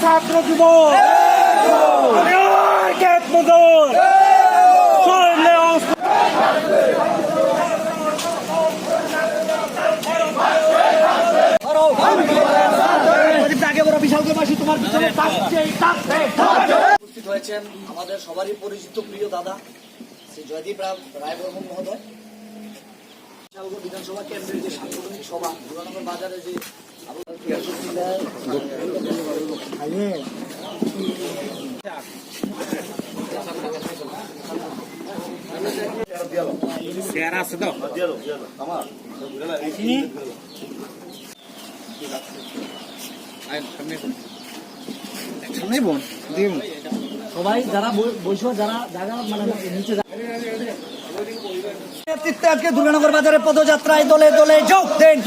ছাত্র যুবক ক্ষেত মজুর উপস্থিত হয়েছেন আমাদের সবারই পরিচিত প্রিয় দাদা শ্রী জয়দীপ রায় বর্মন মহোদয়। বিশালগড় বিধানসভা কেন্দ্রের যে সাংগঠনিক সভা দুর্গানগর বাজারে যে সবাই যারা বৈশাখ যারা জায়গা মানে নিচে নেতৃত্বে আজকে দুর্গানগর বাজারে পদযাত্রায় দলে দলে যোগ দেন।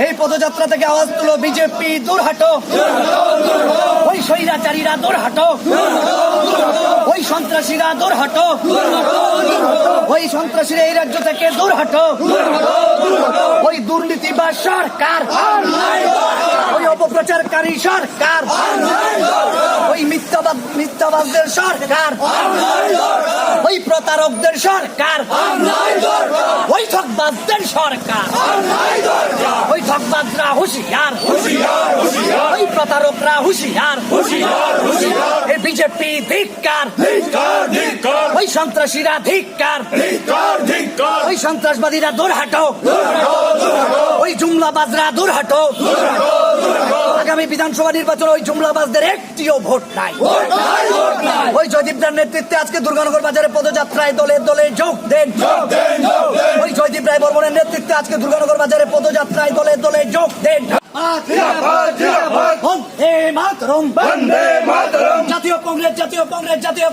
এই পদযাত্রা থেকে আওয়াজ তুলো বিজেপি দূর হাটো, ওই স্বৈরাচারীরা দূর হাটো, ওই সন্ত্রাসীরা দূর হাটো, ওই সন্ত্রাসীরা এই রাজ্য থেকে দূর হাটো, ওই দুর্নীতিবাজ সরকার, ওই অপপ্রচারকারী সরকার, ওই মিথ্যাবাদদের সরকার, ওই প্রতারকদের সরকার, ওই ঠকবাজদের সরকার, ওই ঠকবাজরা হুঁশিয়ার, ওই প্রতারকরা হুঁশিয়ার, এই বিজেপি ধিক্কার, ওই সন্ত্রাসীরা ধিক্কার, ওই সন্ত্রাসবাদীরা দূর হাটো, ওই জুমলাবাজরা দূর হাটো। আগামী বিধানসভা নির্বাচনে ওই জুমলাবাজদের একটিও ভোট নাই। ওই জয়দীপদার নেতৃত্বে আজকে দুর্গানগর বাজারে পদযাত্রায় দলে দলে যোগ দেন। ওই জয়দীপ রায় বর্মনের নেতৃত্বে আজকে দুর্গানগর বাজারে পদযাত্রায় দলে দলে যোগ দেন। জাতীয় কংগ্রেস, জাতীয় কংগ্রেস, জাতীয়।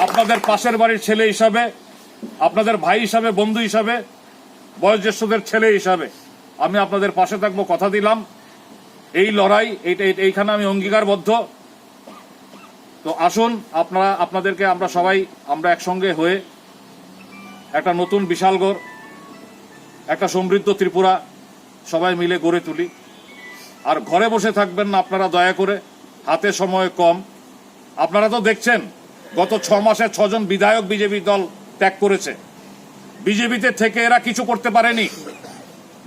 আপনাদের পাশের বাড়ির ছেলে হিসাবে, আপনাদের ভাই হিসাবে, বন্ধু হিসাবে, বয়োজ্যেষ্ঠদের ছেলে হিসাবে আমি আপনাদের পাশে থাকবো, কথা দিলাম। এই লড়াই এইখানে আমি অঙ্গীকারবদ্ধ। তো আসুন আপনাদেরকে আমরা একসঙ্গে হয়ে একটা নতুন বিশালগড়, একটা সমৃদ্ধ ত্রিপুরা সবাই মিলে গড়ে তুলি। আর ঘরে বসে থাকবেন না আপনারা, দয়া করে, হাতে সময় কম। আপনারা তো দেখছেন গত 6 মাসে 6 জন বিধায়ক বিজেপি দল ত্যাগ করেছে। বিজেপিতে থেকে এরা কিছু করতে পারেনি,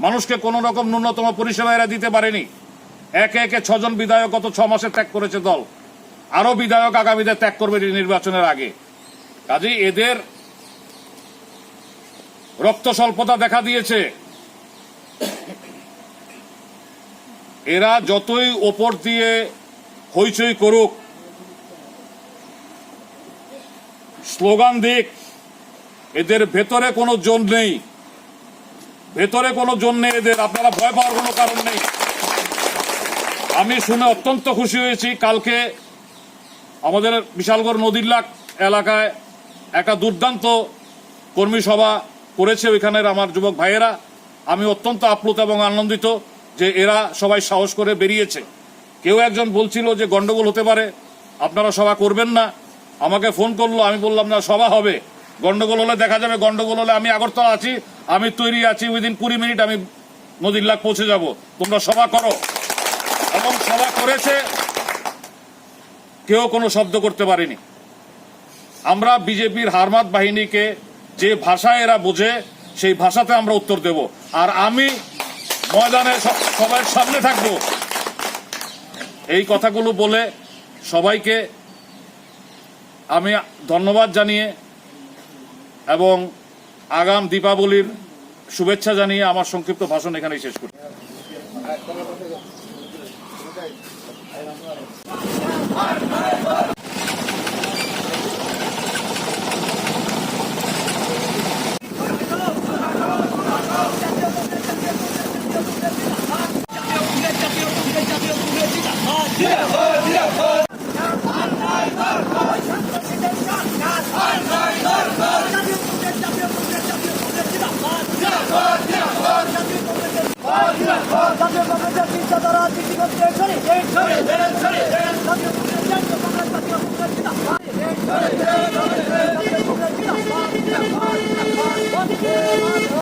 মানুষকে কোন রকম ন্যূনতম পরিষেবা এরা দিতে পারেনি। একে একে 6 জন বিধায়ক গত 6 মাসে ত্যাগ করেছে দল। আরো বিধায়ক আগামীতে ত্যাগ করবে নির্বাচনের আগে। কাজেই এদের রক্ত স্বল্পতা দেখা দিয়েছে। এরা যতই ওপর দিয়ে হইচই করুক, স্লোগান দিক, এদের ভেতরে কোনো জোন নেই, ভেতরে কোনো জোন নেই এদের। আপনারা ভয় পাওয়ার কোনো কারণ নেই। আমি শুনে অত্যন্ত খুশি হয়েছি, কালকে আমাদের বিশালগড় নদীরলাক এলাকায় একটা দুর্দান্ত কর্মী সভা করেছে ওইখানের আমার যুবক ভাইয়েরা। আমি অত্যন্ত আপ্লুত এবং আনন্দিত যে এরা সবাই সাহস করে বেরিয়েছে। কেউ একজন বলছিল যে গন্ডগোল হতে পারে, আপনারা সভা করবেন না। আমাকে ফোন করলো, আমি বললাম না, সভা হবে। গন্ডগোল হলে দেখা যাবে, গন্ডগোল হলে আমি আগরতলা আছি, আমি তৈরি আছি, উইদিন 20 মিনিট আমি নদীরলাক পৌঁছে যাব। তোমরা সভা করো। এবং সভা করেছে, কেউ কোনো শব্দ করতে পারেনি। আমরা বিজেপির হারমাত বাহিনীকে যে ভাষায় এরা বোঝে সেই ভাষাতে আমরা উত্তর দেব। আর আমি ময়দানে সবার সামনে থাকব। এই কথাগুলো বলে সবাইকে আমি ধন্যবাদ জানিয়ে এবং আগাম দীপাবলির শুভেচ্ছা জানিয়ে আমার সংক্ষিপ্ত ভাষণ এখানেই শেষ করি। জাতীয় কংগ্রেসের চিন্তাধারা নীতিগত